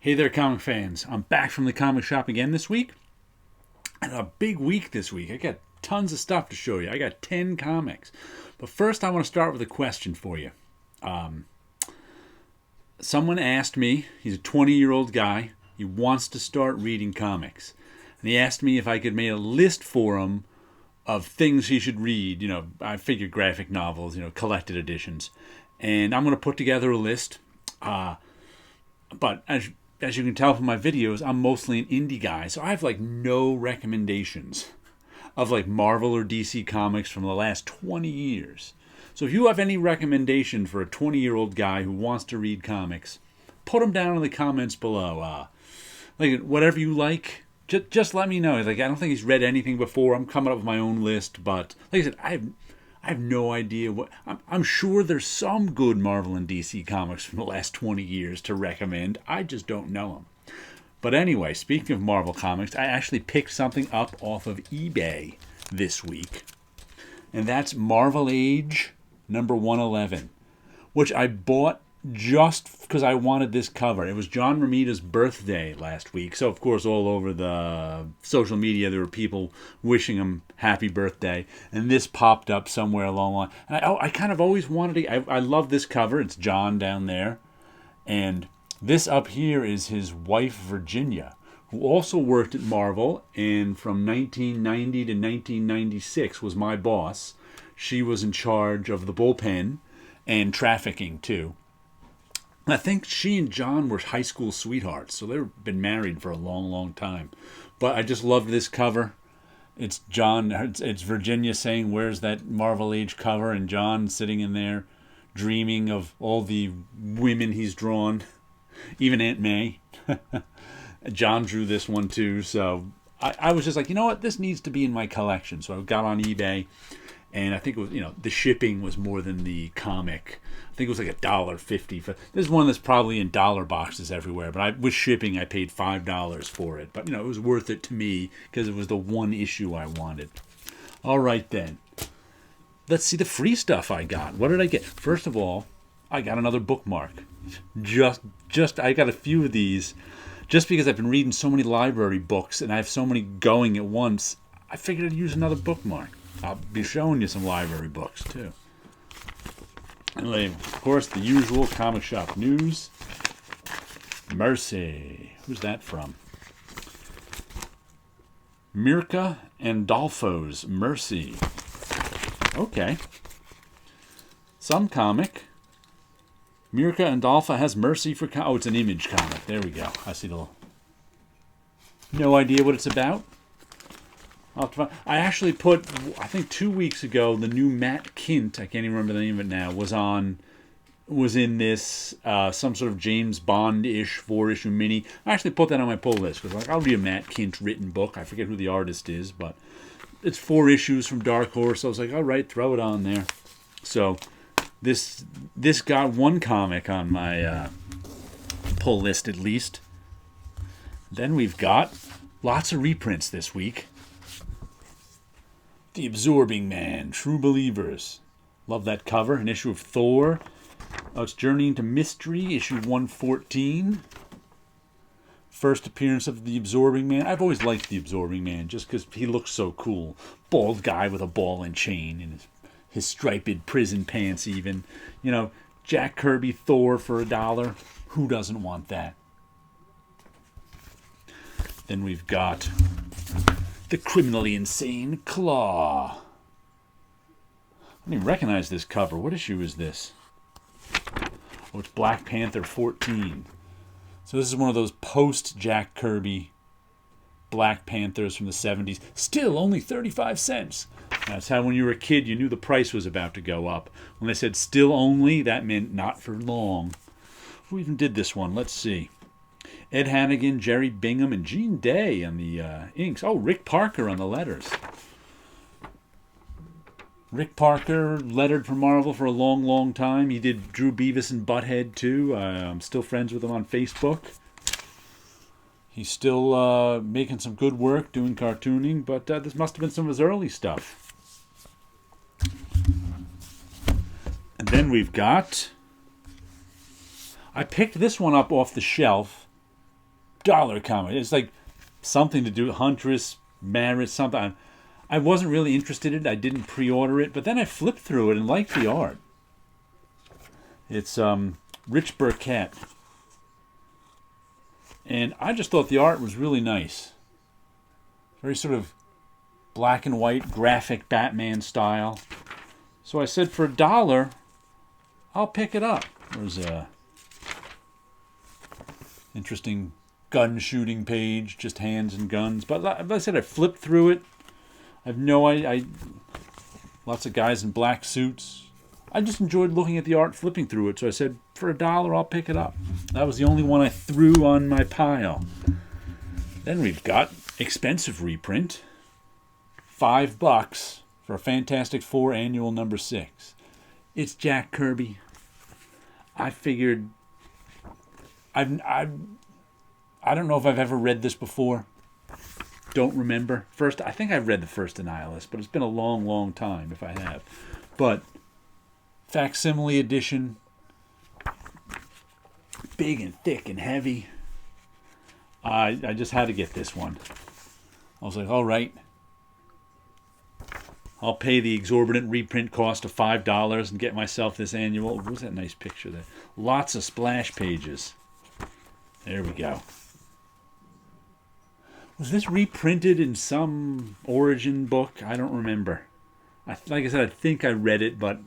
Hey there, comic fans. I'm back from the comic shop again this week. And a big week this week. I got tons of stuff to show you. I got 10 comics. But first, I want to start with a question for you. Someone asked me, he's a 20-year-old guy. He wants to start reading comics. And he asked me if I could make a list for him of things he should read. You know, I figured graphic novels, collected editions. And I'm going to put together a list. But as you can tell from my videos, I'm mostly an indie guy, so I have no recommendations of Marvel or DC comics from the last 20 years. So if you have any recommendation for a 20-year-old guy who wants to read comics, put them down in the comments below. Whatever you like, just let me know. I don't think he's read anything before. I'm coming up with my own list, but like I said, I have no idea what. I'm sure there's some good Marvel and DC comics from the last 20 years to recommend. I just don't know them. But anyway, speaking of Marvel comics, I actually picked something up off of eBay this week. And that's Marvel Age number 111, which I bought just because I wanted this cover. It was John Romita's birthday last week. So, of course, all over the social media, there were people wishing him happy birthday. And this popped up somewhere along the line. And I kind of always wanted to. I love this cover. It's John down there. And this up here is his wife, Virginia, who also worked at Marvel. And from 1990 to 1996 was my boss. She was in charge of the bullpen and trafficking, too. I think she and John were high school sweethearts, so they've been married for a long, long time. But I just loved this cover. It's Virginia saying, "Where's that Marvel Age cover?" And John sitting in there dreaming of all the women he's drawn, even Aunt May. John drew this one too, so I was just like, you know what, this needs to be in my collection. So I got on eBay. And I think it was, the shipping was more than the comic. I think it was $1.50. This is one that's probably in dollar boxes everywhere. But with shipping, I paid $5 for it. But, it was worth it to me because it was the one issue I wanted. All right, then. Let's see the free stuff I got. What did I get? First of all, I got another bookmark. I got a few of these. Just because I've been reading so many library books and I have so many going at once, I figured I'd use another bookmark. I'll be showing you some library books, too. And of course, the usual comic shop news. Mercy. Who's that from? Mirka Andolfo's Mercy. Okay. Some comic. Mirka Andolfo has Mercy for... Oh, it's an Image comic. There we go. I see the little... No idea what it's about. I actually put, I think 2 weeks ago, the new Matt Kint, I can't even remember the name of it now, was in this, some sort of James Bond-ish 4-issue mini. I actually put that on my pull list, because I'll read a Matt Kint written book. I forget who the artist is, but it's 4 issues from Dark Horse, so I was like, all right, throw it on there. So, this got one comic on my pull list, at least. Then we've got lots of reprints this week. The Absorbing Man, True Believers. Love that cover. An issue of Thor. Oh, it's Journey into Mystery, issue 114. First appearance of the Absorbing Man. I've always liked the Absorbing Man just because he looks so cool. Bald guy with a ball and chain and his striped prison pants even. Jack Kirby Thor for $1. Who doesn't want that? Then we've got... The Criminally Insane Claw. I don't even recognize this cover. What issue is this? Oh, it's Black Panther 14. So this is one of those post-Jack Kirby Black Panthers from the 70s. Still only 35 cents. That's how when you were a kid you knew the price was about to go up. When they said still only, that meant not for long. Who even did this one? Let's see. Ed Hannigan, Jerry Bingham, and Gene Day on the inks. Oh, Rick Parker on the letters. Rick Parker lettered for Marvel for a long, long time. He drew Beavis and Butthead, too. I'm still friends with him on Facebook. He's still making some good work doing cartooning, but this must have been some of his early stuff. And then we've got... I picked this one up off the shelf $1 comic. It's like something to do with Huntress, marriage, something. I wasn't really interested in it. I didn't pre-order it, but then I flipped through it and liked the art. It's Rich Burkett. And I just thought the art was really nice. Very sort of black and white, graphic Batman style. So I said for $1, I'll pick it up. There's a interesting gun shooting page, just hands and guns. But like I said, I flipped through it. I have no idea. Lots of guys in black suits. I just enjoyed looking at the art, flipping through it. So I said, for $1, I'll pick it up. That was the only one I threw on my pile. Then we've got expensive reprint. $5 for a Fantastic Four Annual number 6. It's Jack Kirby. I figured... I don't know if I've ever read this before. Don't remember. I think I've read the first Annihilus, but it's been a long, long time if I have. But facsimile edition, big and thick and heavy. I just had to get this one. I was like, all right, I'll pay the exorbitant reprint cost of $5 and get myself this annual. What was that nice picture there? Lots of splash pages. There we go. Was this reprinted in some origin book? I don't remember. Like I said, I think I read it, but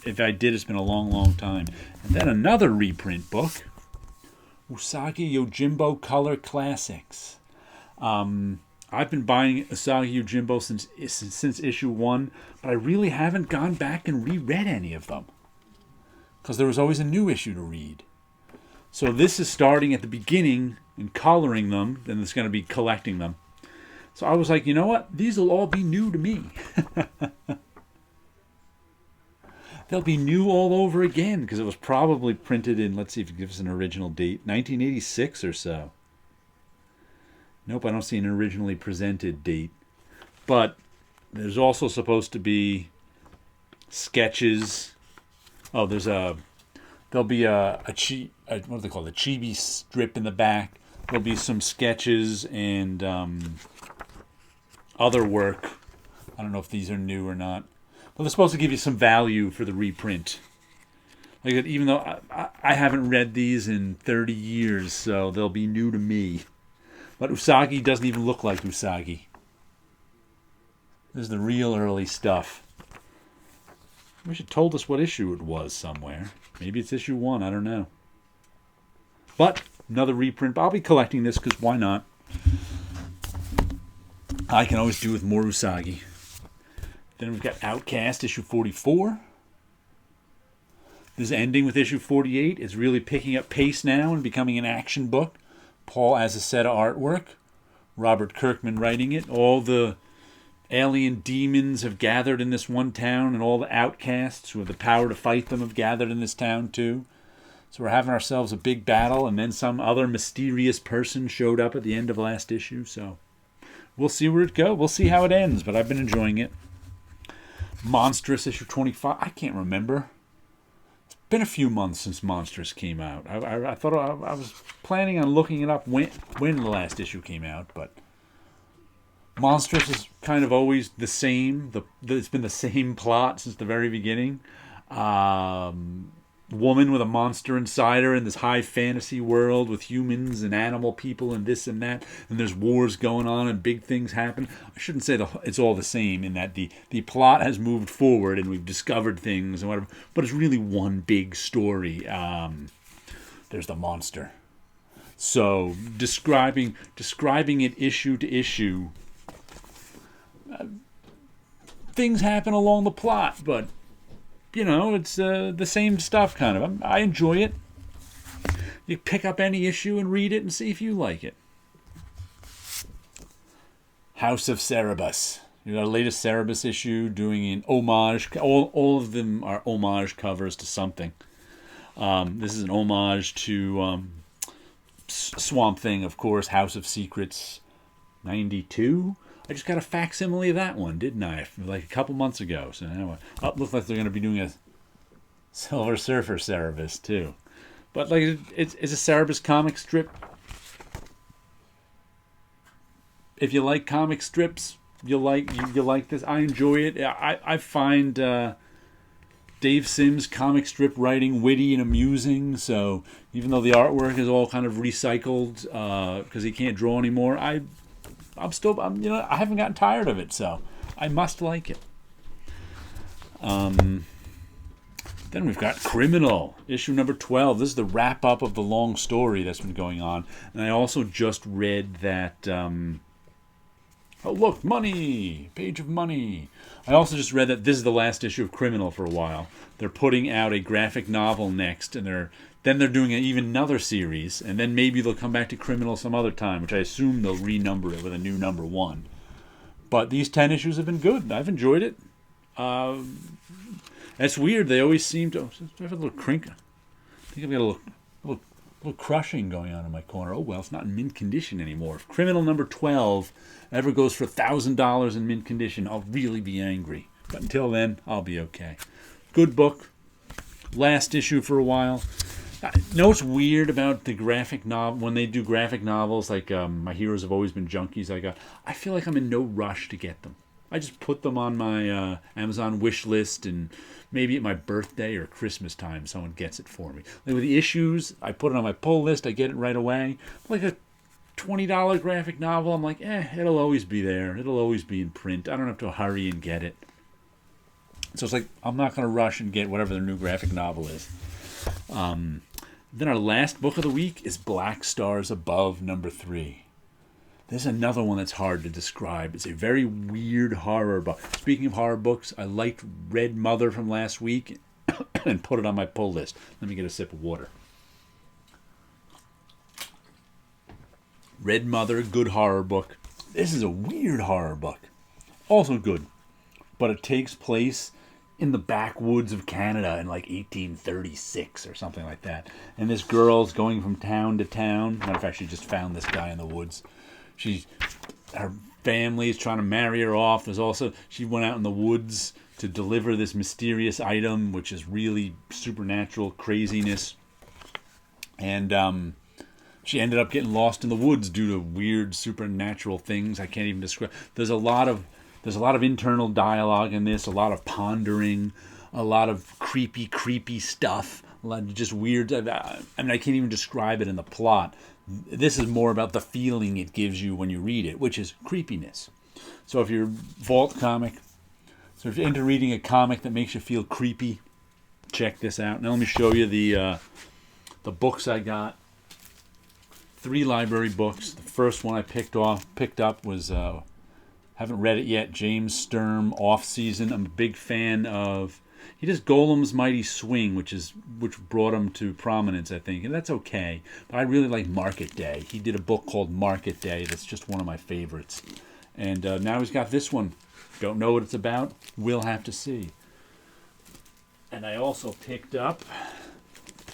if I did, it's been a long, long time. And then another reprint book, Usagi Yojimbo Color Classics. I've been buying Usagi Yojimbo since issue 1, but I really haven't gone back and reread any of them because there was always a new issue to read. So this is starting at the beginning and coloring them, and it's going to be collecting them. So I was like, you know what? These will all be new to me. They'll be new all over again because it was probably printed in, let's see if it gives us an original date, 1986 or so. Nope, I don't see an originally presented date. But there's also supposed to be sketches. Oh, there'll be what do they call it? A chibi strip in the back. There'll be some sketches and other work. I don't know if these are new or not. But they're supposed to give you some value for the reprint. Like, even though I haven't read these in 30 years, so they'll be new to me. But Usagi doesn't even look like Usagi. This is the real early stuff. I wish it told us what issue it was somewhere. Maybe it's issue 1, I don't know. But another reprint. I'll be collecting this because why not? I can always do with more Usagi. Then we've got Outcast, issue 44. This is ending with issue 48. It's really picking up pace now and becoming an action book. Paul Azaceta artwork. Robert Kirkman writing it. All the alien demons have gathered in this one town, and all the outcasts who have the power to fight them have gathered in this town too. So we're having ourselves a big battle, and then some other mysterious person showed up at the end of last issue. So we'll see where it goes. We'll see how it ends, but I've been enjoying it. Monstrous, issue 25. I can't remember. It's been a few months since Monstrous came out. I thought I was planning on looking it up when the last issue came out, but Monstrous is kind of always the same. It's been the same plot since the very beginning. Woman with a monster inside her in this high fantasy world with humans and animal people and this and that, and there's wars going on and big things happen. I shouldn't say it's all the same in that the plot has moved forward and we've discovered things and whatever, but it's really one big story. There's the monster. So describing it issue to issue, things happen along the plot, but you know, it's the same stuff kind of. I enjoy it. You pick up any issue and read it and see if you like it. House of Cerebus. You got our latest Cerebus issue doing an homage. All of them are homage covers to something. This is an homage to Swamp Thing, of course, House of Secrets 92. I just got a facsimile of that one, didn't I? Like a couple months ago. So anyway, it looks like they're going to be doing a Silver Surfer Cerebus too. But like, it's a Cerebus comic strip. if you like comic strips, you like this. I enjoy it. I find Dave Sims' comic strip writing witty and amusing. So even though the artwork is all kind of recycled because he can't draw anymore, I haven't gotten tired of it. So I must like it. Then we've got Criminal, issue number 12. This is the wrap-up of the long story that's been going on. And I also just read that... oh, look, money! Page of money. I also just read that this is the last issue of Criminal for a while. They're putting out a graphic novel next, and then they're doing even another series, and then maybe they'll come back to Criminal some other time, which I assume they'll renumber it with a new number 1. But these 10 issues have been good. I've enjoyed it. That's weird. They always seem to... I have a little crinkle. I think I've got a little crushing going on in my corner. Oh, well, it's not in mint condition anymore. If Criminal number 12 ever goes for $1,000 in mint condition, I'll really be angry. But until then, I'll be okay. Good book. Last issue for a while. You know what's weird about the graphic novel? When they do graphic novels, like My Heroes Have Always Been Junkies, I feel like I'm in no rush to get them. I just put them on my Amazon wish list, and maybe at my birthday or Christmas time, someone gets it for me. Like with the issues, I put it on my pull list, I get it right away. Like a $20 graphic novel, I'm like, it'll always be there. It'll always be in print. I don't have to hurry and get it. So it's like, I'm not going to rush and get whatever their new graphic novel is. Then our last book of the week is Black Stars Above, number 3. This is another one that's hard to describe. It's a very weird horror book. Speaking of horror books, I liked Red Mother from last week and put it on my pull list. Let me get a sip of water. Red Mother, good horror book. This is a weird horror book. Also good. But it takes place in the backwoods of Canada in like 1836 or something like that. And this girl's going from town to town. Matter of fact, she just found this guy in the woods. Her family is trying to marry her off. She went out in the woods to deliver this mysterious item, which is really supernatural craziness. And she ended up getting lost in the woods due to weird supernatural things I can't even describe. There's a lot of internal dialogue in this, a lot of pondering, a lot of creepy stuff, a lot of just weird. I can't even describe it in the plot. This is more about the feeling it gives you when you read it, which is creepiness. So if you're Vault Comic, so if you're into reading a comic that makes you feel creepy, check this out. Now let me show you the books I got. 3 library books. The first one I picked up was haven't read it yet. James Sturm, Off Season. I'm a big fan of. He does Golem's Mighty Swing, which brought him to prominence, I think, and that's okay. But I really like Market Day. He did a book called Market Day that's just one of my favorites. And now he's got this one. Don't know what it's about. We'll have to see. And I also picked up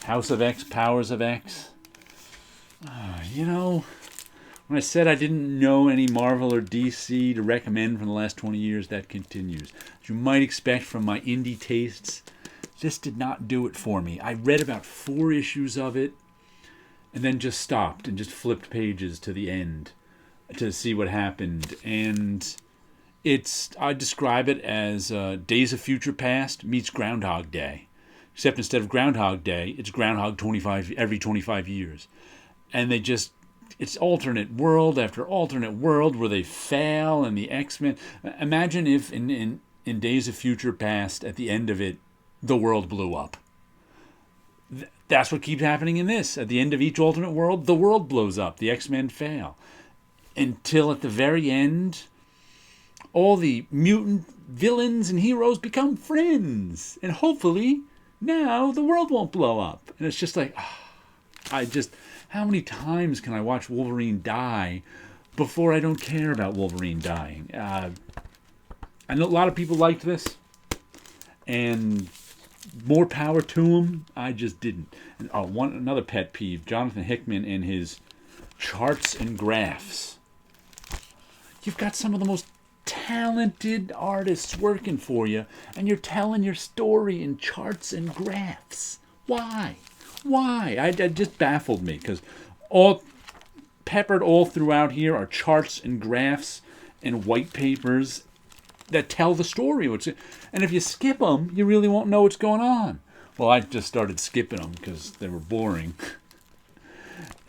House of X, Powers of X. When I said I didn't know any Marvel or DC to recommend from the last 20 years, that continues. As you might expect from my indie tastes, this did not do it for me. I read about 4 issues of it and then just stopped and just flipped pages to the end to see what happened. And I describe it as Days of Future Past meets Groundhog Day. Except instead of Groundhog Day, it's Groundhog every 25 years. And it's alternate world after alternate world where they fail, and the X-Men. Imagine if in Days of Future Past, at the end of it, the world blew up. That's what keeps happening in this. At the end of each alternate world, the world blows up. The X-Men fail. Until at the very end, all the mutant villains and heroes become friends. And hopefully, now the world won't blow up. And it's just like, how many times can I watch Wolverine die before I don't care about Wolverine dying? I know a lot of people liked this, and more power to them. I just didn't. And another pet peeve, Jonathan Hickman and his charts and graphs. You've got some of the most talented artists working for you, and you're telling your story in charts and graphs. Why? It just baffled me, because peppered all throughout here are charts and graphs and white papers that tell the story. And if you skip them, you really won't know what's going on. Well, I just started skipping them because they were boring.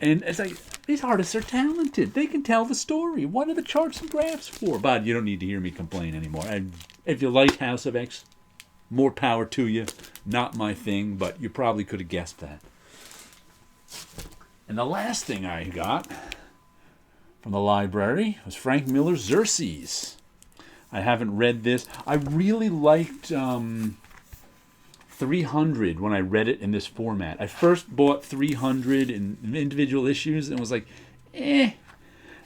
And it's like, these artists are talented. They can tell the story. What are the charts and graphs for? But you don't need to hear me complain anymore. If you like House of X, more power to you. Not my thing, but you probably could have guessed that. And the last thing I got from the library was Frank Miller's Xerces. I haven't read this. I really liked 300 when I read it in this format. I first bought 300 in individual issues and was like, eh.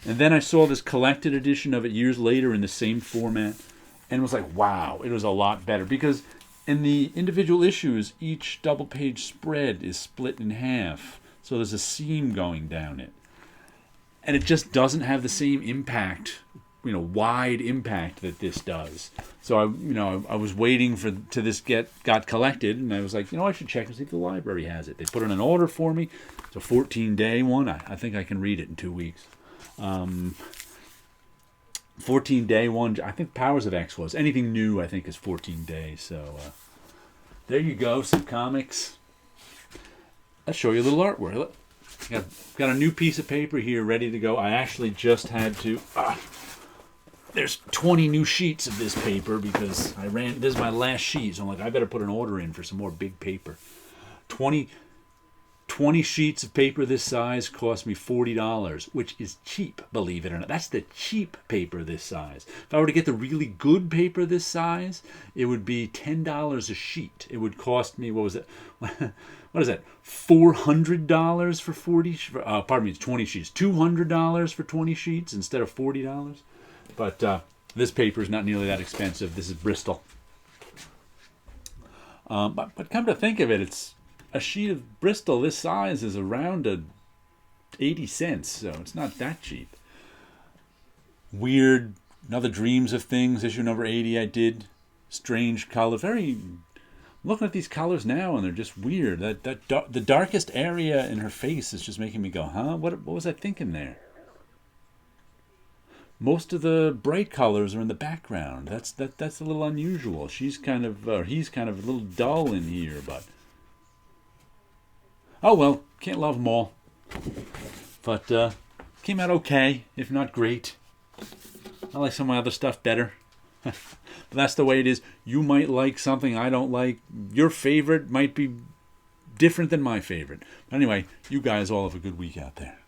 And then I saw this collected edition of it years later in the same format and was like, wow, it was a lot better. Because in the individual issues, each double-page spread is split in half. So there's a seam going down it. And it just doesn't have the same impact, wide impact that this does. So I was waiting to this got collected, and I was like, I should check and see if the library has it. They put in an order for me. It's a 14-day one. I think I can read it in 2 weeks. 14-day one. I think Powers of X was. Anything new, I think, is 14 days. So there you go, some comics. Let's show you a little artwork. Look, got a new piece of paper here ready to go. I actually just had to... there's 20 new sheets of this paper because this is my last sheet. So I'm like, I better put an order in for some more big paper. 20 sheets of paper this size cost me $40, which is cheap, believe it or not. That's the cheap paper this size. If I were to get the really good paper this size, it would be $10 a sheet. It would cost me, what was it? What is that? $400 for 40? Pardon me, it's 20 sheets. $200 for 20 sheets instead of $40. But this paper is not nearly that expensive. This is Bristol. But come to think of it, it's a sheet of Bristol this size is around 80 cents, so it's not that cheap. Weird, another Dreams of Things, issue number 80 I did. Strange colors, I'm looking at these colors now, and they're just weird. The darkest area in her face is just making me go, huh? What was I thinking there? Most of the bright colors are in the background. That's a little unusual. He's kind of a little dull in here, but oh well, can't love them all. But came out okay, if not great. I like some of my other stuff better. But that's the way it is. You might like something I don't like. Your favorite might be different than my favorite. But anyway, you guys all have a good week out there.